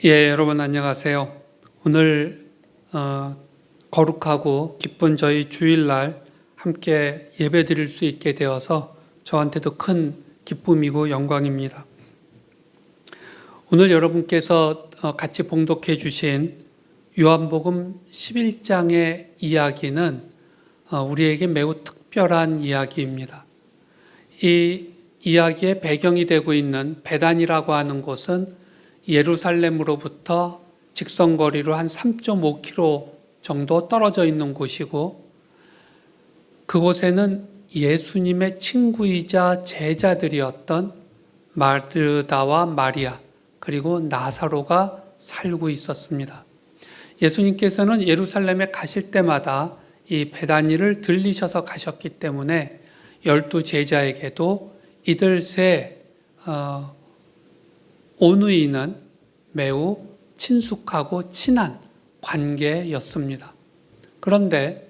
예, 여러분 안녕하세요. 오늘 거룩하고 기쁜 저희 주일날 함께 예배드릴 수 있게 되어서 저한테도 큰 기쁨이고 영광입니다. 오늘 여러분께서 같이 봉독해 주신 요한복음 11장의 이야기는 우리에게 매우 특별한 이야기입니다. 이 이야기의 배경이 되고 있는 베단이라고 하는 곳은 예루살렘으로부터 직선거리로 한 3.5km 정도 떨어져 있는 곳이고, 그곳에는 예수님의 친구이자 제자들이었던 마르다와 마리아 그리고 나사로가 살고 있었습니다. 예수님께서는 예루살렘에 가실 때마다 이 베다니를 들리셔서 가셨기 때문에 12 제자에게도 이들 세 오누이는 매우 친숙하고 친한 관계였습니다. 그런데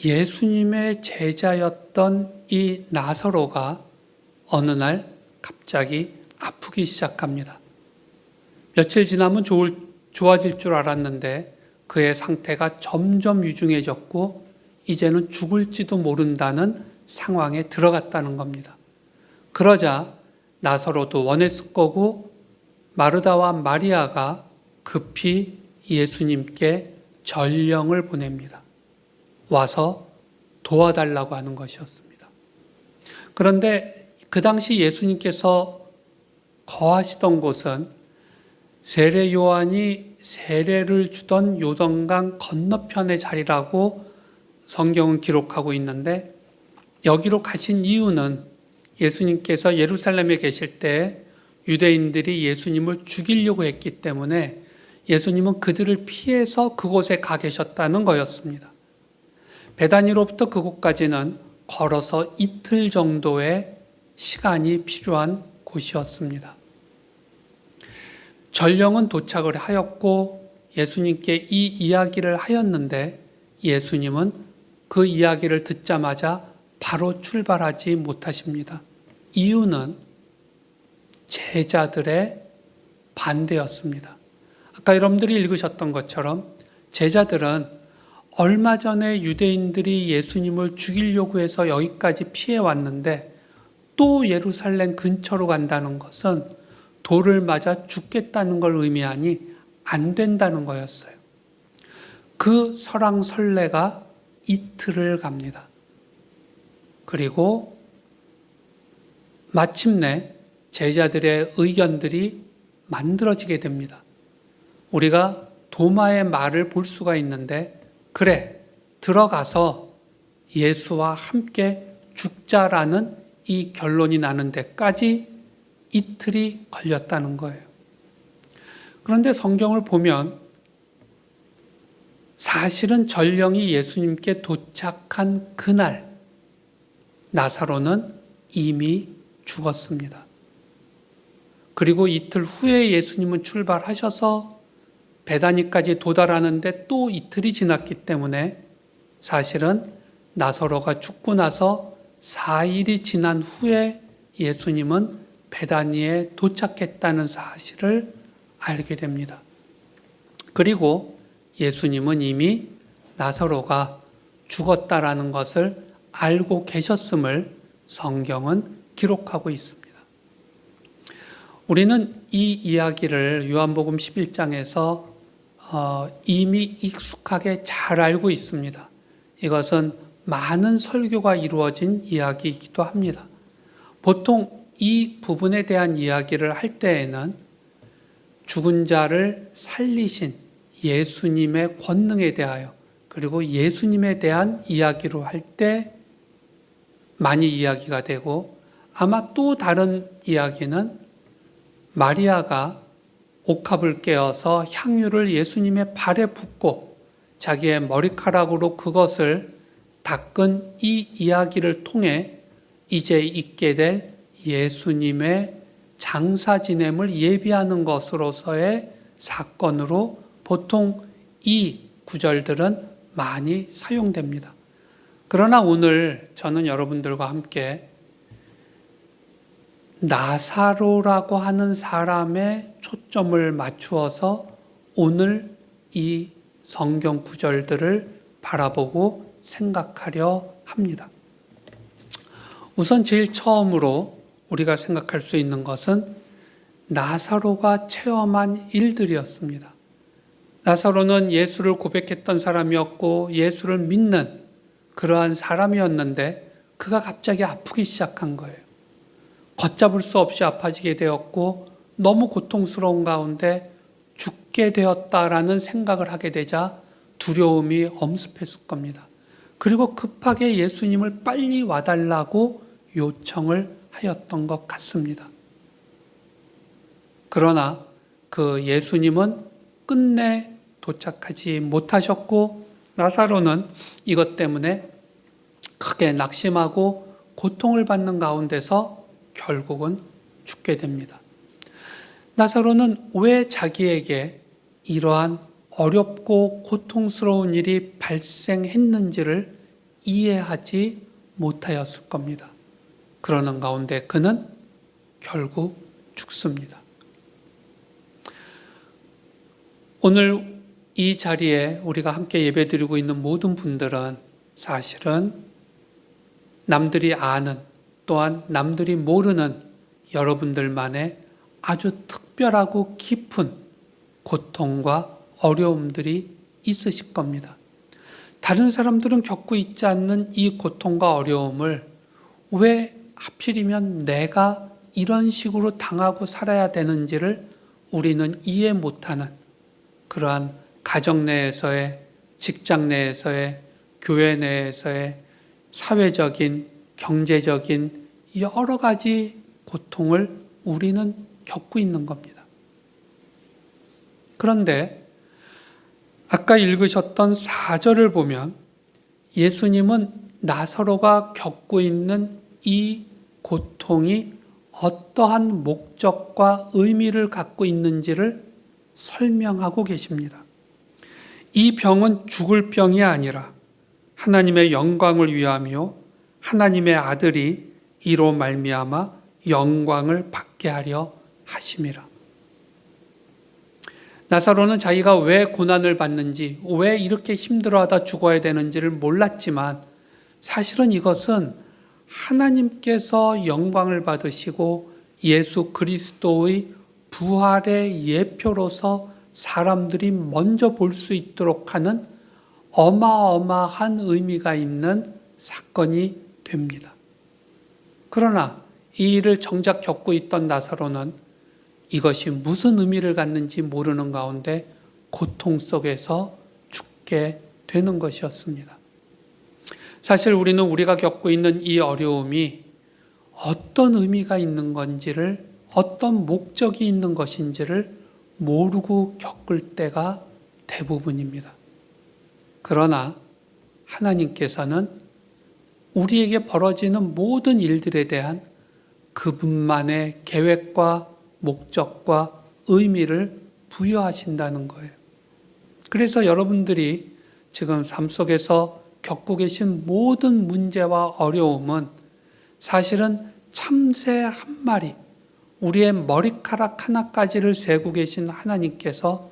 예수님의 제자였던 이 나사로가 어느 날 갑자기 아프기 시작합니다. 며칠 지나면 좋아질 줄 알았는데 그의 상태가 점점 위중해졌고 이제는 죽을지도 모른다는 상황에 들어갔다는 겁니다. 그러자 나사로도 원했을 거고 마르다와 마리아가 급히 예수님께 전령을 보냅니다. 와서 도와달라고 하는 것이었습니다. 그런데 그 당시 예수님께서 거하시던 곳은 세례 요한이 세례를 주던 요단강 건너편의 자리라고 성경은 기록하고 있는데, 여기로 가신 이유는 예수님께서 예루살렘에 계실 때 유대인들이 예수님을 죽이려고 했기 때문에 예수님은 그들을 피해서 그곳에 가 계셨다는 거였습니다. 베다니로부터 그곳까지는 걸어서 이틀 정도의 시간이 필요한 곳이었습니다. 전령은 도착을 하였고 예수님께 이 이야기를 하였는데 예수님은 그 이야기를 듣자마자 바로 출발하지 못하십니다. 이유는 제자들의 반대였습니다. 아까 여러분들이 읽으셨던 것처럼 제자들은 얼마 전에 유대인들이 예수님을 죽이려고 해서 여기까지 피해 왔는데 또 예루살렘 근처로 간다는 것은 돌을 맞아 죽겠다는 걸 의미하니 안 된다는 거였어요. 그 설왕설래가 이틀을 갑니다. 그리고 마침내 제자들의 의견들이 만들어지게 됩니다. 우리가 도마의 말을 볼 수가 있는데, 그래, 들어가서 예수와 함께 죽자라는 이 결론이 나는 데까지 이틀이 걸렸다는 거예요. 그런데 성경을 보면 사실은 전령이 예수님께 도착한 그날 나사로는 이미 죽었습니다. 그리고 이틀 후에 예수님은 출발하셔서 베다니까지 도달하는데 또 이틀이 지났기 때문에 사실은 나사로가 죽고 나서 4일이 지난 후에 예수님은 베다니에 도착했다는 사실을 알게 됩니다. 그리고 예수님은 이미 나사로가 죽었다라는 것을 알고 계셨음을 성경은 기록하고 있습니다. 우리는 이 이야기를 요한복음 11장에서 이미 익숙하게 잘 알고 있습니다. 이것은 많은 설교가 이루어진 이야기이기도 합니다. 보통 이 부분에 대한 이야기를 할 때에는 죽은 자를 살리신 예수님의 권능에 대하여 그리고 예수님에 대한 이야기로 할 때 많이 이야기가 되고, 아마 또 다른 이야기는 마리아가 옥합을 깨어서 향유를 예수님의 발에 붓고 자기의 머리카락으로 그것을 닦은 이 이야기를 통해 이제 있게 될 예수님의 장사 지냄을 예비하는 것으로서의 사건으로 보통 이 구절들은 많이 사용됩니다. 그러나 오늘 저는 여러분들과 함께 나사로라고 하는 사람의 초점을 맞추어서 오늘 이 성경 구절들을 바라보고 생각하려 합니다. 우선 제일 처음으로 우리가 생각할 수 있는 것은 나사로가 체험한 일들이었습니다. 나사로는 예수를 고백했던 사람이었고 예수를 믿는 그러한 사람이었는데 그가 갑자기 아프기 시작한 거예요. 걷잡을 수 없이 아파지게 되었고 너무 고통스러운 가운데 죽게 되었다라는 생각을 하게 되자 두려움이 엄습했을 겁니다. 그리고 급하게 예수님을 빨리 와달라고 요청을 하였던 것 같습니다. 그러나 그 예수님은 끝내 도착하지 못하셨고 나사로는 이것 때문에 크게 낙심하고 고통을 받는 가운데서 결국은 죽게 됩니다. 나사로는 왜 자기에게 이러한 어렵고 고통스러운 일이 발생했는지를 이해하지 못하였을 겁니다. 그러는 가운데 그는 결국 죽습니다. 오늘 이 자리에 우리가 함께 예배드리고 있는 모든 분들은 사실은 남들이 아는 또한 남들이 모르는 여러분들만의 아주 특별하고 깊은 고통과 어려움들이 있으실 겁니다. 다른 사람들은 겪고 있지 않는 이 고통과 어려움을 왜 하필이면 내가 이런 식으로 당하고 살아야 되는지를 우리는 이해 못하는 그러한 가정 내에서의, 직장 내에서의, 교회 내에서의 사회적인, 경제적인 여러 가지 고통을 우리는 겪고 있는 겁니다. 그런데 아까 읽으셨던 4절을 보면 예수님은 나사로가 겪고 있는 이 고통이 어떠한 목적과 의미를 갖고 있는지를 설명하고 계십니다. 이 병은 죽을 병이 아니라 하나님의 영광을 위하며 하나님의 아들이 이로 말미암아 영광을 받게 하려 하심이라. 나사로는 자기가 왜 고난을 받는지, 왜 이렇게 힘들어하다 죽어야 되는지를 몰랐지만 사실은 이것은 하나님께서 영광을 받으시고 예수 그리스도의 부활의 예표로서 사람들이 먼저 볼 수 있도록 하는 어마어마한 의미가 있는 사건이 됩니다. 그러나 이 일을 정작 겪고 있던 나사로는 이것이 무슨 의미를 갖는지 모르는 가운데 고통 속에서 죽게 되는 것이었습니다. 사실 우리는 우리가 겪고 있는 이 어려움이 어떤 의미가 있는 건지를, 어떤 목적이 있는 것인지를 모르고 겪을 때가 대부분입니다. 그러나 하나님께서는 우리에게 벌어지는 모든 일들에 대한 그분만의 계획과 목적과 의미를 부여하신다는 거예요. 그래서 여러분들이 지금 삶 속에서 겪고 계신 모든 문제와 어려움은 사실은 참새 한 마리, 우리의 머리카락 하나까지를 세고 계신 하나님께서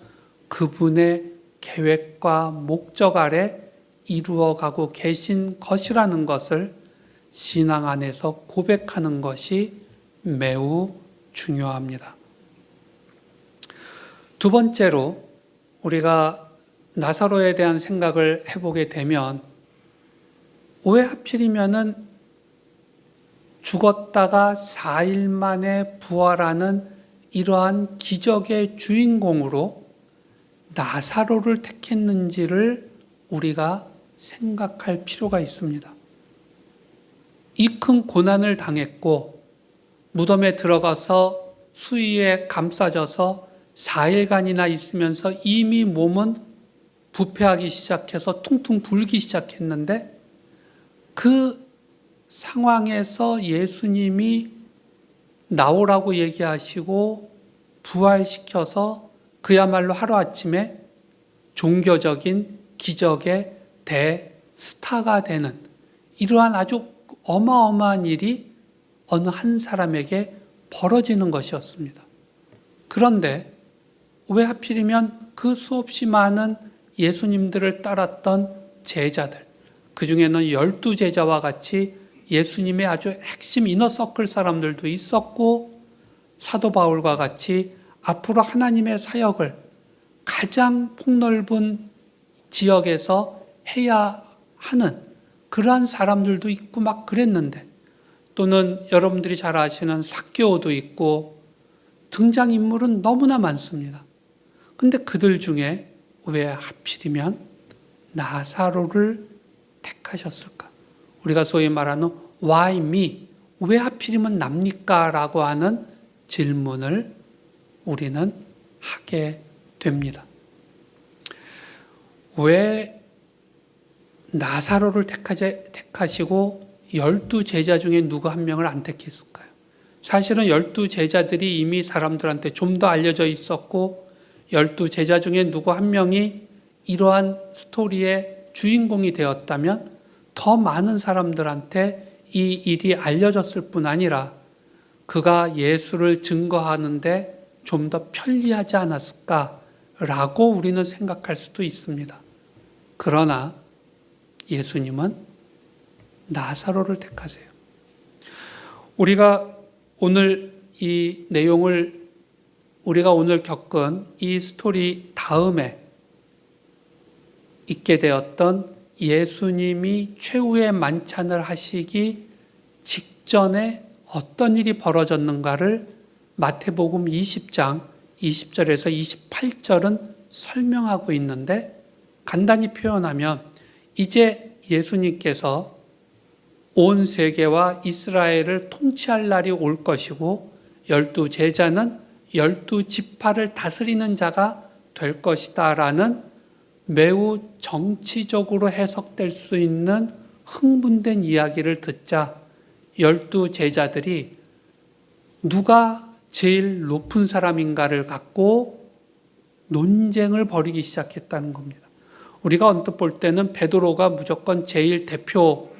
그분의 계획과 목적 아래 이루어가고 계신 것이라는 것을 신앙 안에서 고백하는 것이 매우 중요합니다. 두 번째로 우리가 나사로에 대한 생각을 해보게 되면 왜 하필이면은 죽었다가 4일 만에 부활하는 이러한 기적의 주인공으로 나사로를 택했는지를 우리가 생각할 필요가 있습니다. 이 큰 고난을 당했고 무덤에 들어가서 수위에 감싸져서 4일간이나 있으면서 이미 몸은 부패하기 시작해서 퉁퉁 불기 시작했는데 그 상황에서 예수님이 나오라고 얘기하시고 부활시켜서 그야말로 하루아침에 종교적인 기적의 대스타가 되는 이러한 아주 어마어마한 일이 어느 한 사람에게 벌어지는 것이었습니다. 그런데 왜 하필이면 그 수없이 많은 예수님들을 따랐던 제자들, 그 중에는 12제자와 같이 예수님의 아주 핵심 이너서클 사람들도 있었고, 사도 바울과 같이 앞으로 하나님의 사역을 가장 폭넓은 지역에서 해야 하는 그러한 사람들도 있고 막 그랬는데, 또는 여러분들이 잘 아시는 삭개오도 있고 등장인물은 너무나 많습니다. 근데 그들 중에 왜 하필이면 나사로를 택하셨을까? 우리가 소위 말하는 Why me? 왜 하필이면 납니까? 라고 하는 질문을 우리는 하게 됩니다. 왜 나사로를 택하시고 12제자 중에 누구 한 명을 안 택했을까요? 사실은 12제자들이 이미 사람들한테 좀 더 알려져 있었고, 12제자 중에 누구 한 명이 이러한 스토리의 주인공이 되었다면 더 많은 사람들한테 이 일이 알려졌을 뿐 아니라 그가 예수를 증거하는데 좀 더 편리하지 않았을까라고 우리는 생각할 수도 있습니다. 그러나 예수님은 나사로를 택하세요. 우리가 오늘 이 내용을, 우리가 오늘 겪은 이 스토리 다음에 있게 되었던 예수님이 최후의 만찬을 하시기 직전에 어떤 일이 벌어졌는가를 마태복음 20장 20절에서 28절은 설명하고 있는데, 간단히 표현하면 이제 예수님께서 온 세계와 이스라엘을 통치할 날이 올 것이고 12제자는 12지파를 다스리는 자가 될 것이다 라는 매우 정치적으로 해석될 수 있는 흥분된 이야기를 듣자 12제자들이 누가 제일 높은 사람인가를 갖고 논쟁을 벌이기 시작했다는 겁니다. 우리가 언뜻 볼 때는 베드로가 무조건 제일 대표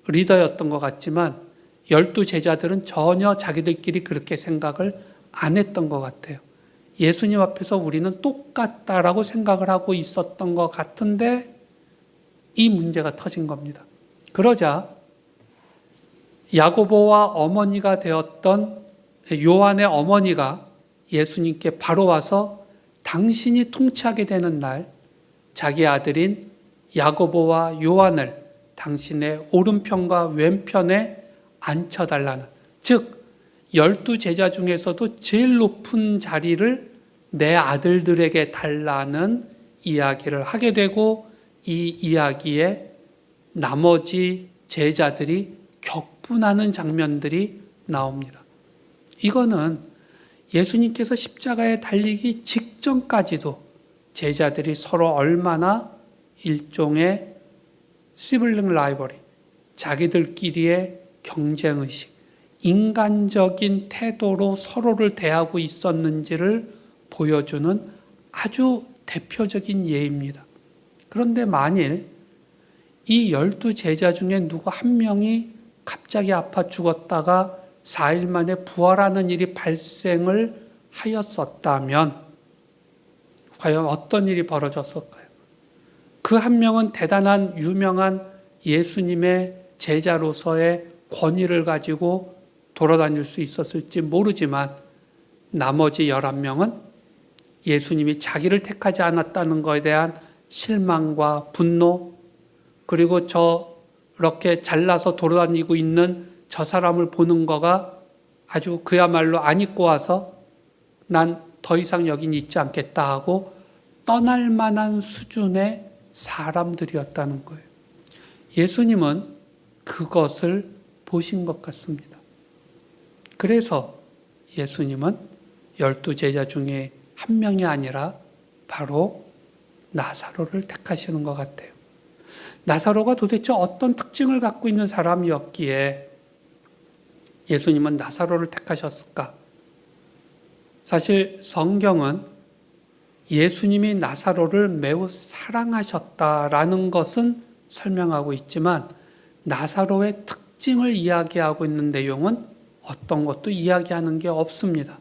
리더였던 것 같지만 12제자들은 전혀 자기들끼리 그렇게 생각을 안 했던 것 같아요. 예수님 앞에서 우리는 똑같다라고 생각을 하고 있었던 것 같은데 이 문제가 터진 겁니다. 그러자 야고보와 어머니가 되었던 요한의 어머니가 예수님께 바로 와서 당신이 통치하게 되는 날 자기 아들인 야고보와 요한을 당신의 오른편과 왼편에 앉혀달라는, 즉 12제자 중에서도 제일 높은 자리를 내 아들들에게 달라는 이야기를 하게 되고, 이 이야기에 나머지 제자들이 격분하는 장면들이 나옵니다. 이거는 예수님께서 십자가에 달리기 직전까지도 제자들이 서로 얼마나 일종의 시블링 라이벌이, 자기들끼리의 경쟁의식, 인간적인 태도로 서로를 대하고 있었는지를 보여주는 아주 대표적인 예입니다. 그런데 만일 이 12제자 중에 누구 한 명이 갑자기 아파 죽었다가 4일 만에 부활하는 일이 발생을 하였었다면 과연 어떤 일이 벌어졌을까요? 그 한 명은 대단한 유명한 예수님의 제자로서의 권위를 가지고 돌아다닐 수 있었을지 모르지만, 나머지 11명은 예수님이 자기를 택하지 않았다는 것에 대한 실망과 분노, 그리고 저렇게 잘나서 돌아다니고 있는 저 사람을 보는 거가 아주 그야말로 안 입고 와서 난 더 이상 여긴 있지 않겠다 하고 떠날 만한 수준의 사람들이었다는 거예요. 예수님은 그것을 보신 것 같습니다. 그래서 예수님은 12제자 중에 한 명이 아니라 바로 나사로를 택하시는 것 같아요. 나사로가 도대체 어떤 특징을 갖고 있는 사람이었기에 예수님은 나사로를 택하셨을까? 사실 성경은 예수님이 나사로를 매우 사랑하셨다라는 것은 설명하고 있지만 나사로의 특징을 이야기하고 있는 내용은 어떤 것도 이야기하는 게 없습니다.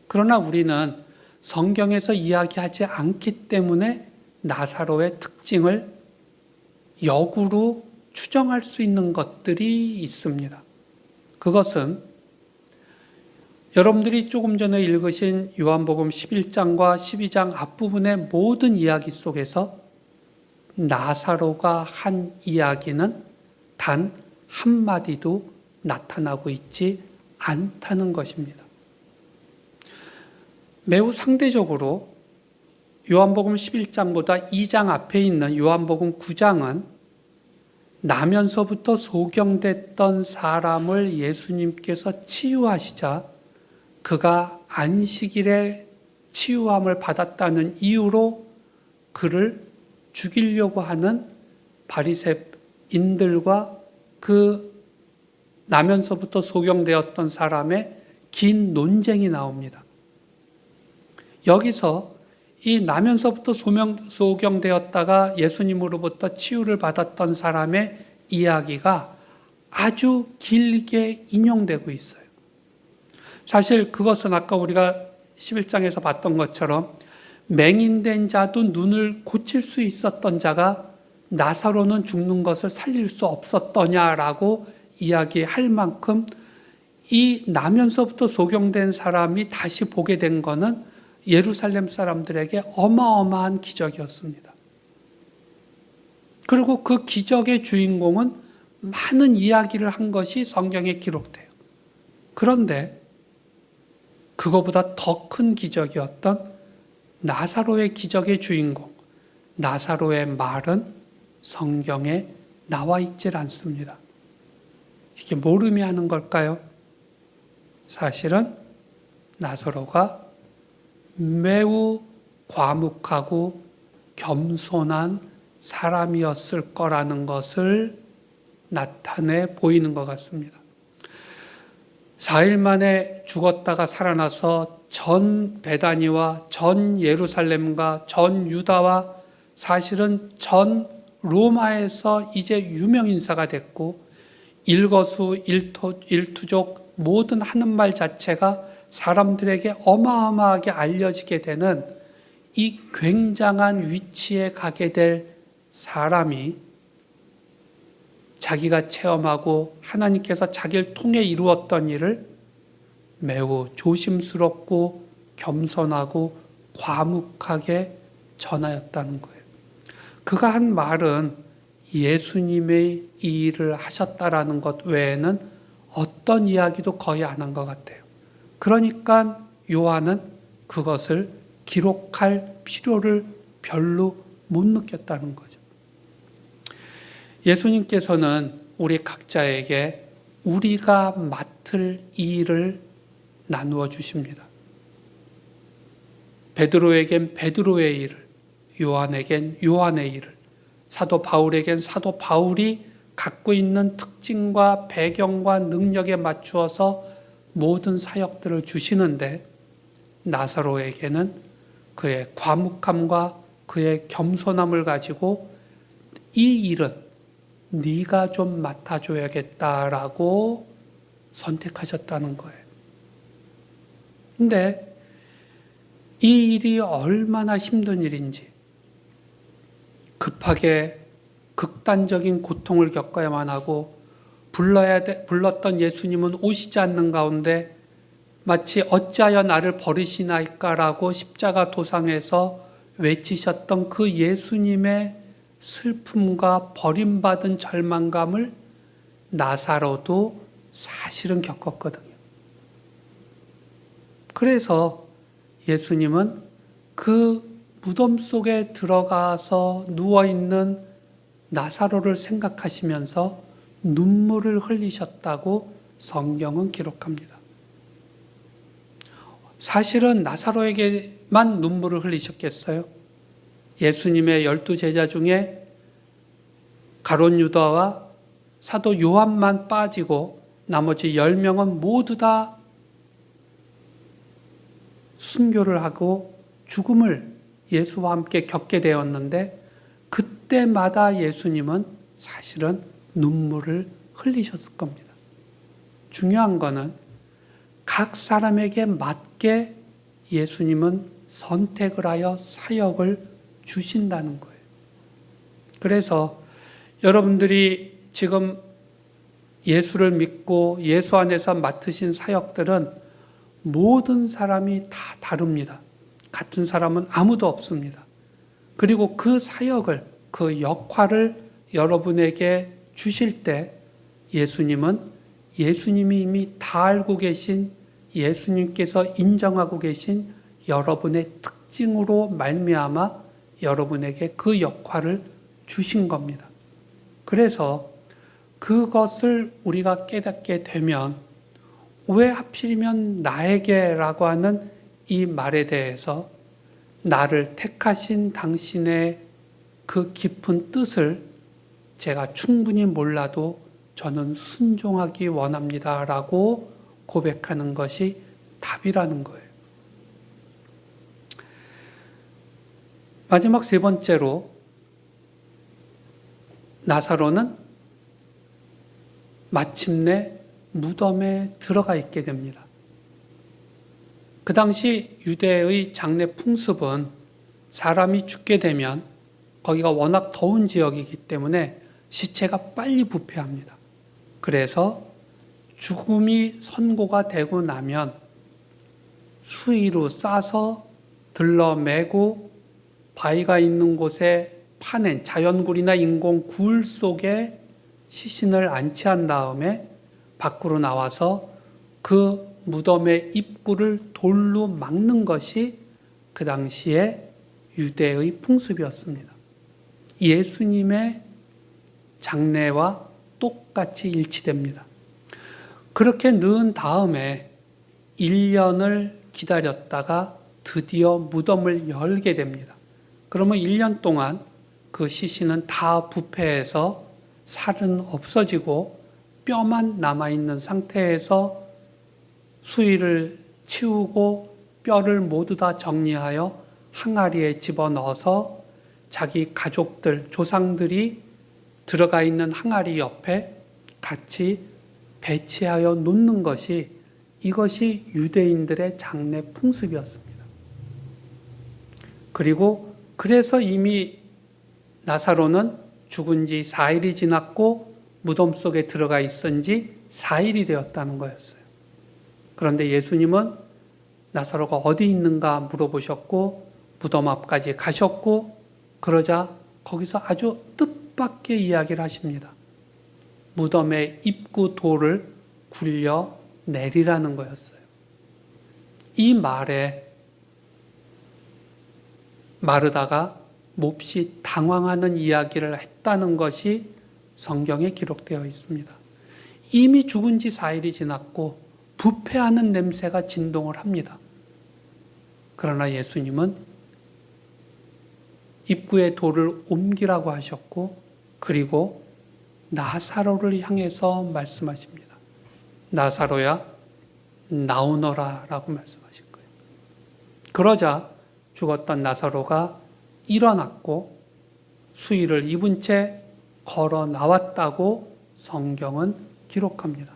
그러나 우리는 성경에서 이야기하지 않기 때문에 나사로의 특징을 역으로 추정할 수 있는 것들이 있습니다. 그것은 여러분들이 조금 전에 읽으신 요한복음 11장과 12장 앞부분의 모든 이야기 속에서 나사로가 한 이야기는 단 한마디도 나타나고 있지 않다는 것입니다. 매우 상대적으로 요한복음 11장보다 2장 앞에 있는 요한복음 9장은 나면서부터 소경됐던 사람을 예수님께서 치유하시자 그가 안식일에 치유함을 받았다는 이유로 그를 죽이려고 하는 바리새인들과 그 나면서부터 소경되었던 사람의 긴 논쟁이 나옵니다. 여기서 이 나면서부터 소경되었다가 예수님으로부터 치유를 받았던 사람의 이야기가 아주 길게 인용되고 있어요. 사실 그것은 아까 우리가 11장에서 봤던 것처럼 맹인된 자도 눈을 고칠 수 있었던 자가 나사로는 죽는 것을 살릴 수 없었더냐라고 이야기할 만큼 이 나면서부터 소경된 사람이 다시 보게 된 것은 예루살렘 사람들에게 어마어마한 기적이었습니다. 그리고 그 기적의 주인공은 많은 이야기를 한 것이 성경에 기록돼요. 그런데 그거보다 더 큰 기적이었던 나사로의 기적의 주인공, 나사로의 말은 성경에 나와 있질 않습니다. 이게 뭘 의미하는 걸까요? 사실은 나사로가 매우 과묵하고 겸손한 사람이었을 거라는 것을 나타내 보이는 것 같습니다. 4일 만에 죽었다가 살아나서 전 베다니와 전 예루살렘과 전 유다와 사실은 전 로마에서 이제 유명인사가 됐고 일거수 일투족 모든 하는 말 자체가 사람들에게 어마어마하게 알려지게 되는 이 굉장한 위치에 가게 될 사람이 자기가 체험하고 하나님께서 자기를 통해 이루었던 일을 매우 조심스럽고 겸손하고 과묵하게 전하였다는 거예요. 그가 한 말은 예수님의 이 일을 하셨다라는 것 외에는 어떤 이야기도 거의 안 한 것 같아요. 그러니까 요한은 그것을 기록할 필요를 별로 못 느꼈다는 거죠. 예수님께서는 우리 각자에게 우리가 맡을 일을 나누어 주십니다. 베드로에겐 베드로의 일을, 요한에겐 요한의 일을, 사도 바울에겐 사도 바울이 갖고 있는 특징과 배경과 능력에 맞추어서 모든 사역들을 주시는데 나사로에게는 그의 과묵함과 그의 겸손함을 가지고 이 일은 네가 좀 맡아줘야겠다라고 선택하셨다는 거예요. 근데 이 일이 얼마나 힘든 일인지 급하게 극단적인 고통을 겪어야만 하고 불렀던 예수님은 오시지 않는 가운데 마치 어찌하여 나를 버리시나이까라고 십자가 도상에서 외치셨던 그 예수님의 슬픔과 버림받은 절망감을 나사로도 사실은 겪었거든요. 그래서 예수님은 그 무덤 속에 들어가서 누워있는 나사로를 생각하시면서 눈물을 흘리셨다고 성경은 기록합니다. 사실은 나사로에게만 눈물을 흘리셨겠어요? 예수님의 12제자 중에 가룟 유다와 사도 요한만 빠지고 나머지 10명은 모두 다 순교를 하고 죽음을 예수와 함께 겪게 되었는데 그때마다 예수님은 사실은 눈물을 흘리셨을 겁니다. 중요한 거는 각 사람에게 맞게 예수님은 선택을 하여 사역을 주신다는 거예요. 그래서 여러분들이 지금 예수를 믿고 예수 안에서 맡으신 사역들은 모든 사람이 다 다릅니다. 같은 사람은 아무도 없습니다. 그리고 그 사역을, 그 역할을 여러분에게 주실 때 예수님은 예수님이 이미 다 알고 계신, 예수님께서 인정하고 계신 여러분의 특징으로 말미암아 여러분에게 그 역할을 주신 겁니다. 그래서 그것을 우리가 깨닫게 되면 왜 하필이면 나에게라고 하는 이 말에 대해서 나를 택하신 당신의 그 깊은 뜻을 제가 충분히 몰라도 저는 순종하기 원합니다 라고 고백하는 것이 답이라는 거예요. 마지막 세 번째로 나사로는 마침내 무덤에 들어가 있게 됩니다. 그 당시 유대의 장례 풍습은 사람이 죽게 되면 거기가 워낙 더운 지역이기 때문에 시체가 빨리 부패합니다. 그래서 죽음이 선고가 되고 나면 수의로 싸서 들러매고 바위가 있는 곳에 파낸 자연굴이나 인공굴 속에 시신을 안치한 다음에 밖으로 나와서 그 무덤의 입구를 돌로 막는 것이 그 당시에 유대의 풍습이었습니다. 예수님의 장례와 똑같이 일치됩니다. 그렇게 넣은 다음에 1년을 기다렸다가 드디어 무덤을 열게 됩니다. 그러면 1년 동안 그 시신은 다 부패해서 살은 없어지고 뼈만 남아있는 상태에서 수의를 치우고 뼈를 모두 다 정리하여 항아리에 집어넣어서 자기 가족들, 조상들이 들어가 있는 항아리 옆에 같이 배치하여 놓는 것이, 이것이 유대인들의 장례 풍습이었습니다. 그리고 그래서 이미 나사로는 죽은 지 4일이 지났고 무덤 속에 들어가 있은 지 4일이 되었다는 거였어요. 그런데 예수님은 나사로가 어디 있는가 물어보셨고 무덤 앞까지 가셨고, 그러자 거기서 아주 뜻밖의 이야기를 하십니다. 무덤의 입구 돌을 굴려 내리라는 거였어요. 이 말에 마르다가 몹시 당황하는 이야기를 했다는 것이 성경에 기록되어 있습니다. 이미 죽은 지 4일이 지났고 부패하는 냄새가 진동을 합니다. 그러나 예수님은 입구의 돌을 옮기라고 하셨고, 그리고 나사로를 향해서 말씀하십니다. 나사로야, 나오너라 라고 말씀하신 거예요. 그러자 죽었던 나사로가 일어났고 수의를 입은 채 걸어 나왔다고 성경은 기록합니다.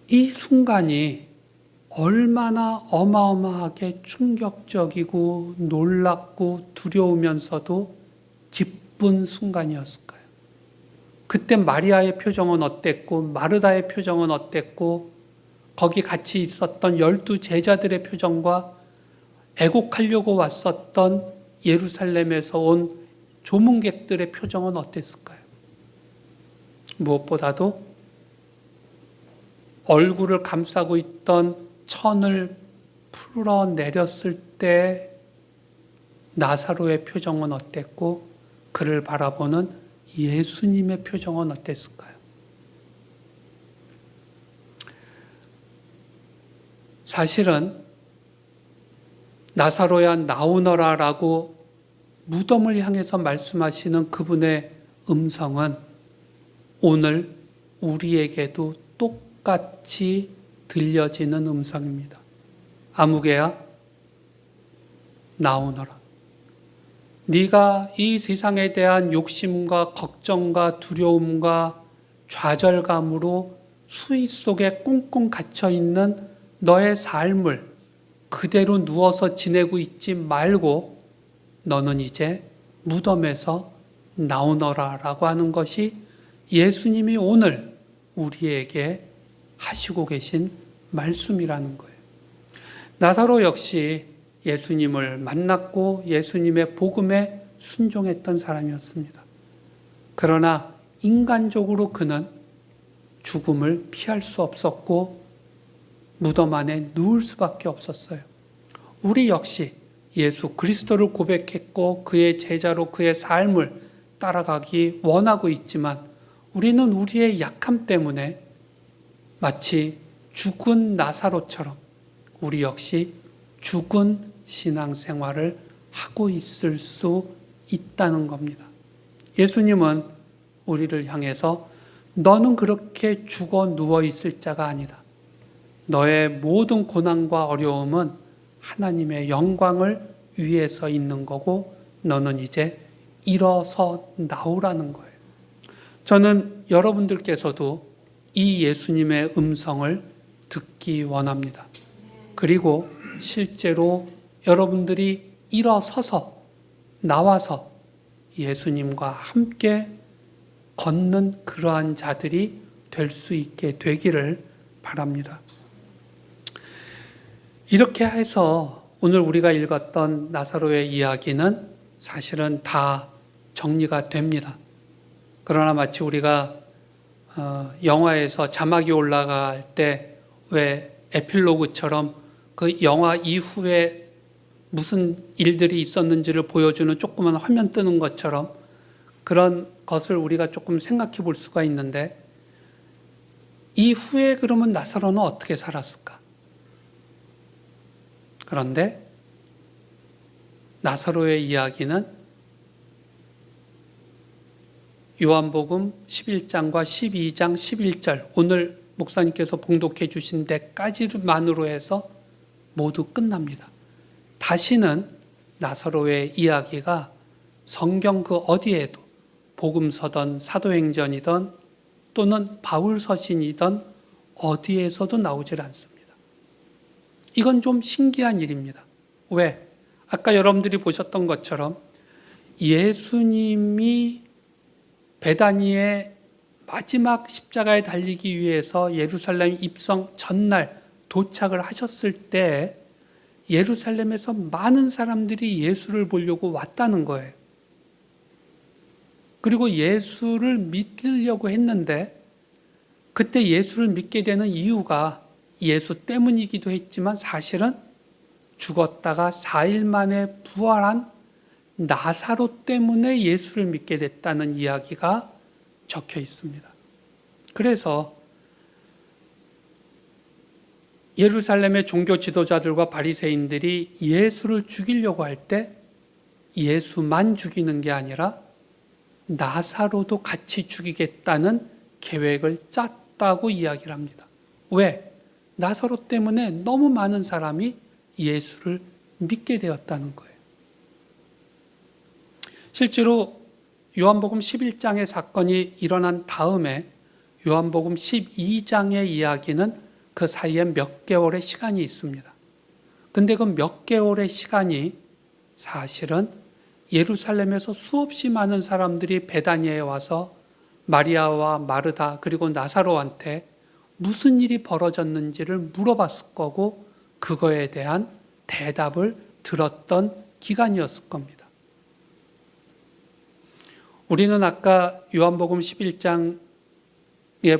이 순간이 얼마나 어마어마하게 충격적이고 놀랍고 두려우면서도 기쁜 순간이었을까요? 그때 마리아의 표정은 어땠고 마르다의 표정은 어땠고 거기 같이 있었던 12 제자들의 표정과 애곡하려고 왔었던 예루살렘에서 온 조문객들의 표정은 어땠을까요? 무엇보다도 얼굴을 감싸고 있던 천을 풀어내렸을 때 나사로의 표정은 어땠고 그를 바라보는 예수님의 표정은 어땠을까요? 사실은 나사로야 나오너라 라고 무덤을 향해서 말씀하시는 그분의 음성은 오늘 우리에게도 똑같이 들려지는 음성입니다. 아무개야 나오너라. 네가 이 세상에 대한 욕심과 걱정과 두려움과 좌절감으로 수위 속에 꽁꽁 갇혀 있는 너의 삶을 그대로 누워서 지내고 있지 말고 너는 이제 무덤에서 나오너라 라고 하는 것이 예수님이 오늘 우리에게 하시고 계신 말씀이라는 거예요. 나사로 역시 예수님을 만났고 예수님의 복음에 순종했던 사람이었습니다. 그러나 인간적으로 그는 죽음을 피할 수 없었고 무덤 안에 누울 수밖에 없었어요. 우리 역시 예수 그리스도를 고백했고 그의 제자로 그의 삶을 따라가기 원하고 있지만 우리는 우리의 약함 때문에 마치 죽은 나사로처럼 우리 역시 죽은 신앙생활을 하고 있을 수 있다는 겁니다. 예수님은 우리를 향해서 너는 그렇게 죽어 누워 있을 자가 아니다. 너의 모든 고난과 어려움은 하나님의 영광을 위해서 있는 거고 너는 이제 일어서 나오라는 거예요. 저는 여러분들께서도 이 예수님의 음성을 듣기 원합니다. 그리고 실제로 여러분들이 일어서서 나와서 예수님과 함께 걷는 그러한 자들이 될 수 있게 되기를 바랍니다. 이렇게 해서 오늘 우리가 읽었던 나사로의 이야기는 사실은 다 정리가 됩니다. 그러나 마치 우리가 영화에서 자막이 올라갈 때 왜 에필로그처럼 그 영화 이후에 무슨 일들이 있었는지를 보여주는 조그만 화면 뜨는 것처럼 그런 것을 우리가 조금 생각해 볼 수가 있는데 이후에 그러면 나사로는 어떻게 살았을까? 그런데 나사로의 이야기는 요한복음 11장과 12장 11절 오늘 목사님께서 봉독해 주신 데까지만으로 해서 모두 끝납니다. 다시는 나사로의 이야기가 성경 그 어디에도 복음서든 사도행전이든 또는 바울서신이든 어디에서도 나오질 않습니다. 이건 좀 신기한 일입니다. 왜? 아까 여러분들이 보셨던 것처럼 예수님이 베다니의 마지막 십자가에 달리기 위해서 예루살렘 입성 전날 도착을 하셨을 때 예루살렘에서 많은 사람들이 예수를 보려고 왔다는 거예요. 그리고 예수를 믿으려고 했는데 그때 예수를 믿게 되는 이유가 예수 때문이기도 했지만 사실은 죽었다가 4일 만에 부활한 나사로 때문에 예수를 믿게 됐다는 이야기가 적혀 있습니다. 그래서 예루살렘의 종교 지도자들과 바리새인들이 예수를 죽이려고 할 때 예수만 죽이는 게 아니라 나사로도 같이 죽이겠다는 계획을 짰다고 이야기를 합니다. 왜? 나사로 때문에 너무 많은 사람이 예수를 믿게 되었다는 거예요. 실제로 요한복음 11장의 사건이 일어난 다음에 요한복음 12장의 이야기는 그 사이에 몇 개월의 시간이 있습니다. 근데 그 몇 개월의 시간이 사실은 예루살렘에서 수없이 많은 사람들이 베다니에 와서 마리아와 마르다 그리고 나사로한테 무슨 일이 벌어졌는지를 물어봤을 거고 그거에 대한 대답을 들었던 기간이었을 겁니다. 우리는 아까 요한복음 11장의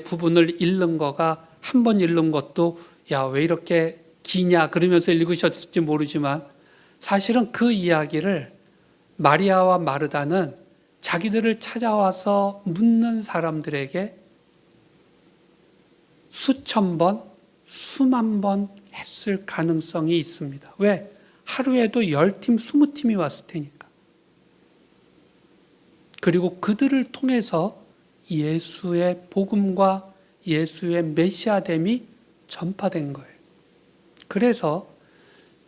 부분을 읽는 거가 한 번 읽는 것도 야, 왜 이렇게 기냐 그러면서 읽으셨을지 모르지만 사실은 그 이야기를 마리아와 마르다는 자기들을 찾아와서 묻는 사람들에게 수천 번, 수만 번 했을 가능성이 있습니다. 왜? 하루에도 10팀, 20팀이 왔을 테니까. 그리고 그들을 통해서 예수의 복음과 예수의 메시아됨이 전파된 거예요. 그래서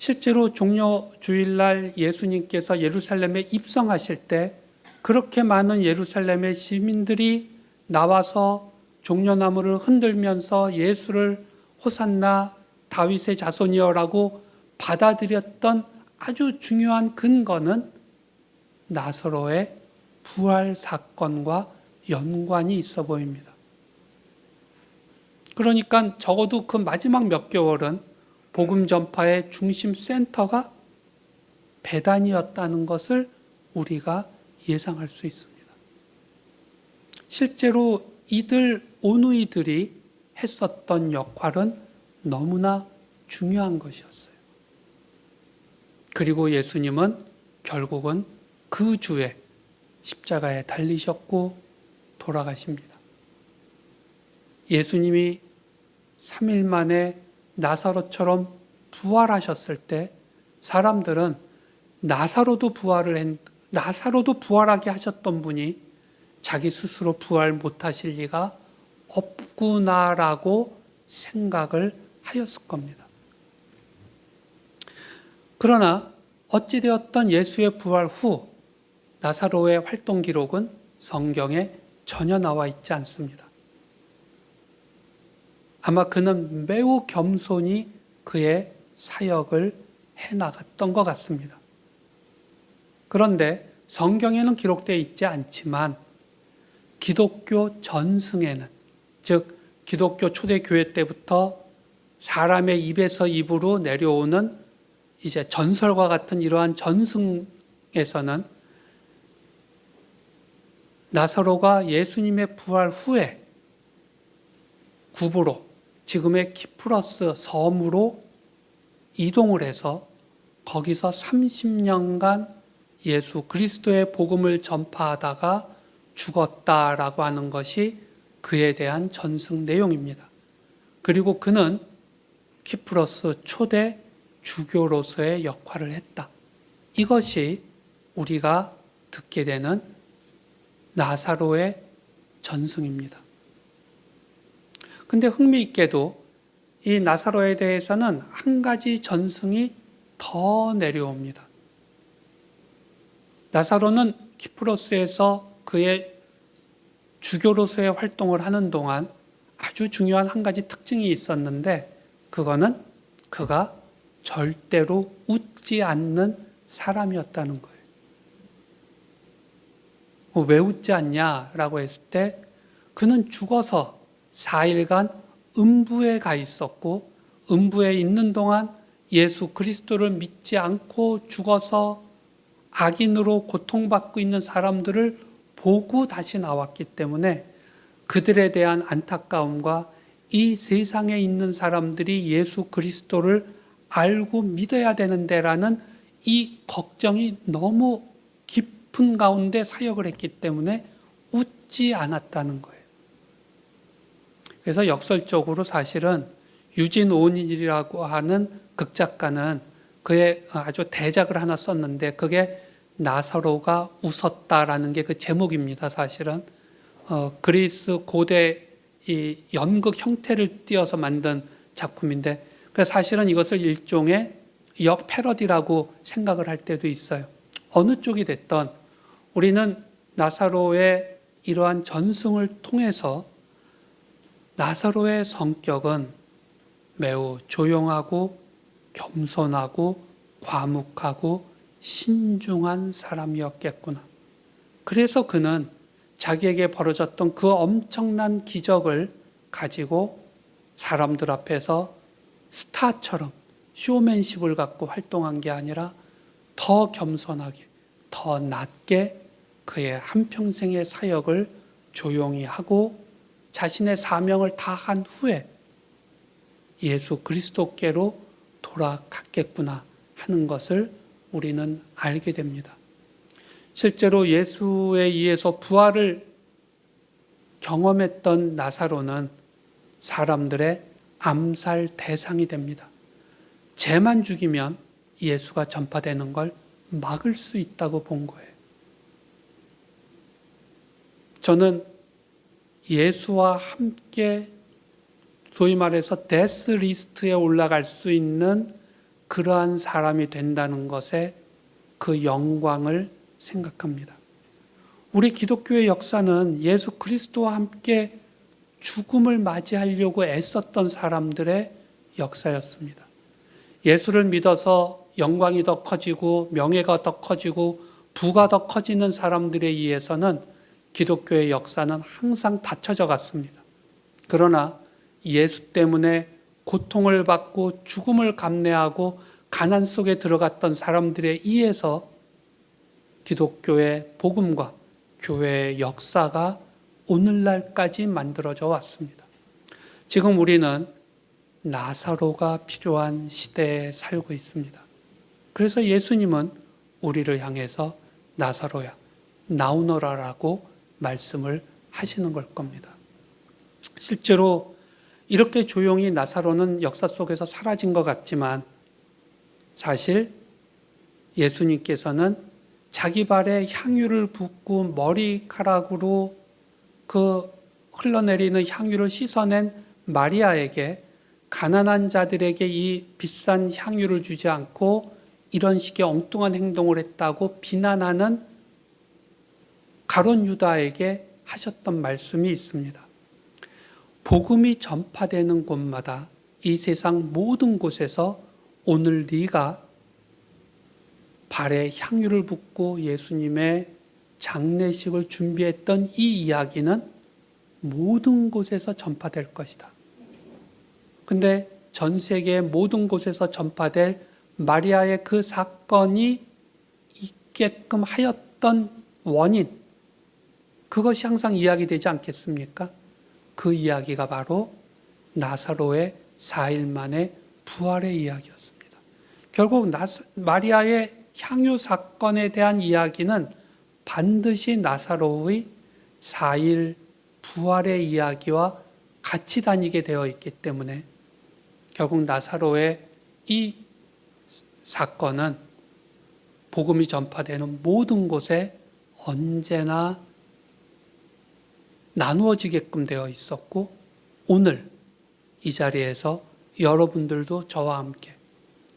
실제로 종려 주일날 예수님께서 예루살렘에 입성하실 때 그렇게 많은 예루살렘의 시민들이 나와서 종려나무를 흔들면서 예수를 호산나 다윗의 자손이여라고 받아들였던 아주 중요한 근거는 나사로의 부활 사건과 연관이 있어 보입니다. 그러니까 적어도 그 마지막 몇 개월은 복음 전파의 중심 센터가 베단이었다는 것을 우리가 예상할 수 있습니다. 실제로 오누이들이 했었던 역할은 너무나 중요한 것이었어요. 그리고 예수님은 결국은 그 주에 십자가에 달리셨고 돌아가십니다. 예수님이 3일 만에 나사로처럼 부활하셨을 때 사람들은 나사로도 부활하게 하셨던 분이 자기 스스로 부활 못하실 리가 없구나라고 생각을 하였을 겁니다. 그러나 어찌되었던 예수의 부활 후 나사로의 활동 기록은 성경에 전혀 나와 있지 않습니다. 아마 그는 매우 겸손히 그의 사역을 해나갔던 것 같습니다. 그런데 성경에는 기록되어 있지 않지만 기독교 전승에는, 즉 기독교 초대교회 때부터 사람의 입에서 입으로 내려오는 이제 전설과 같은 이러한 전승에서는 나사로가 예수님의 부활 후에 구브로, 지금의 키프러스 섬으로 이동을 해서 거기서 30년간 예수 그리스도의 복음을 전파하다가 죽었다라고 하는 것이 그에 대한 전승 내용입니다. 그리고 그는 키프러스 초대 주교로서의 역할을 했다. 이것이 우리가 듣게 되는 나사로의 전승입니다. 근데 흥미있게도 이 나사로에 대해서는 한 가지 전승이 더 내려옵니다. 나사로는 키프로스에서 그의 주교로서의 활동을 하는 동안 아주 중요한 한 가지 특징이 있었는데 그거는 그가 절대로 웃지 않는 사람이었다는 거예요. 왜 웃지 않냐라고 했을 때 그는 죽어서 4일간 음부에 가 있었고 음부에 있는 동안 예수 그리스도를 믿지 않고 죽어서 악인으로 고통받고 있는 사람들을 보고 다시 나왔기 때문에 그들에 대한 안타까움과 이 세상에 있는 사람들이 예수 그리스도를 알고 믿어야 되는데라는 이 걱정이 너무 깊은 가운데 사역을 했기 때문에 웃지 않았다는 거예요. 그래서 역설적으로 사실은 유진 오닐이라고 하는 극작가는 그의 아주 대작을 하나 썼는데 그게 나사로가 웃었다라는 게 그 제목입니다. 사실은 그리스 고대 이 연극 형태를 띄어서 만든 작품인데 그래서 사실은 이것을 일종의 역 패러디라고 생각을 할 때도 있어요. 어느 쪽이 됐던 우리는 나사로의 이러한 전승을 통해서 나사로의 성격은 매우 조용하고 겸손하고 과묵하고 신중한 사람이었겠구나. 그래서 그는 자기에게 벌어졌던 그 엄청난 기적을 가지고 사람들 앞에서 스타처럼 쇼맨십을 갖고 활동한 게 아니라 더 겸손하게, 더 낮게 그의 한평생의 사역을 조용히 하고 자신의 사명을 다한 후에 예수 그리스도께로 돌아갔겠구나 하는 것을 우리는 알게 됩니다. 실제로 예수에 의해서 부활을 경험했던 나사로는 사람들의 암살 대상이 됩니다. 쟤만 죽이면 예수가 전파되는 걸 막을 수 있다고 본 거예요. 저는 예수와 함께 소위 말해서 데스 리스트에 올라갈 수 있는 그러한 사람이 된다는 것에 그 영광을 생각합니다. 우리 기독교의 역사는 예수 그리스도와 함께 죽음을 맞이하려고 애썼던 사람들의 역사였습니다. 예수를 믿어서 영광이 더 커지고 명예가 더 커지고 부가 더 커지는 사람들에 의해서는 기독교의 역사는 항상 닫혀져 갔습니다. 그러나 예수 때문에 고통을 받고 죽음을 감내하고 가난 속에 들어갔던 사람들에 의해서 기독교의 복음과 교회의 역사가 오늘날까지 만들어져 왔습니다. 지금 우리는 나사로가 필요한 시대에 살고 있습니다. 그래서 예수님은 우리를 향해서 나사로야, 나오너라라고 말씀을 하시는 걸 겁니다. 실제로 이렇게 조용히 나사로는 역사 속에서 사라진 것 같지만 사실 예수님께서는 자기 발에 향유를 붓고 머리카락으로 그 흘러내리는 향유를 씻어낸 마리아에게 가난한 자들에게 이 비싼 향유를 주지 않고 이런 식의 엉뚱한 행동을 했다고 비난하는 가룟 유다에게 하셨던 말씀이 있습니다. 복음이 전파되는 곳마다 이 세상 모든 곳에서 오늘 네가 발에 향유를 붓고 예수님의 장례식을 준비했던 이 이야기는 모든 곳에서 전파될 것이다. 근데 전 세계 모든 곳에서 전파될 마리아의 그 사건이 있게끔 하였던 원인, 그것이 항상 이야기되지 않겠습니까? 그 이야기가 바로 나사로의 4일 만에 부활의 이야기였습니다. 결국 마리아의 향유 사건에 대한 이야기는 반드시 나사로의 4일 부활의 이야기와 같이 다니게 되어 있기 때문에 결국 나사로의 이 사건은 복음이 전파되는 모든 곳에 언제나 나누어지게끔 되어 있었고 오늘 이 자리에서 여러분들도 저와 함께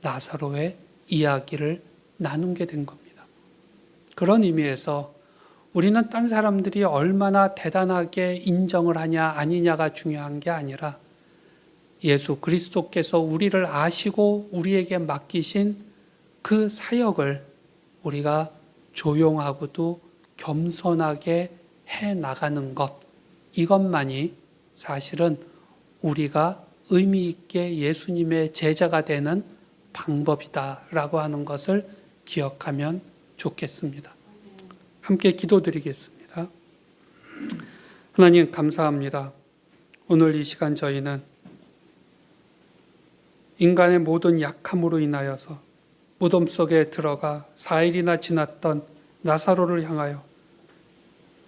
나사로의 이야기를 나누게 된 겁니다. 그런 의미에서 우리는 딴 사람들이 얼마나 대단하게 인정을 하냐 아니냐가 중요한 게 아니라 예수 그리스도께서 우리를 아시고 우리에게 맡기신 그 사역을 우리가 조용하고도 겸손하게 해 나가는 것, 이것만이 사실은 우리가 의미 있게 예수님의 제자가 되는 방법이다라고 하는 것을 기억하면 좋겠습니다. 함께 기도드리겠습니다. 하나님 감사합니다. 오늘 이 시간 저희는 인간의 모든 약함으로 인하여서 무덤 속에 들어가 4일이나 지났던 나사로를 향하여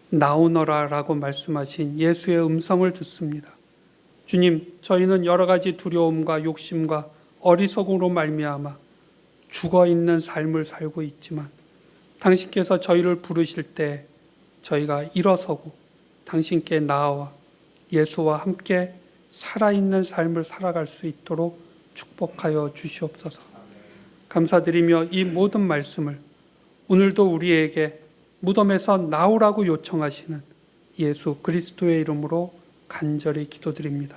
나오너라라고 말씀하신 예수의 음성을 듣습니다. 주님, 저희는 여러 가지 두려움과 욕심과 어리석음으로 말미암아 죽어있는 삶을 살고 있지만 당신께서 저희를 부르실 때 저희가 일어서고 당신께 나아와 예수와 함께 살아있는 삶을 살아갈 수 있도록 축복하여 주시옵소서. 감사드리며 이 모든 말씀을 오늘도 우리에게 무덤에서 나오라고 요청하시는 예수 그리스도의 이름으로 간절히 기도드립니다.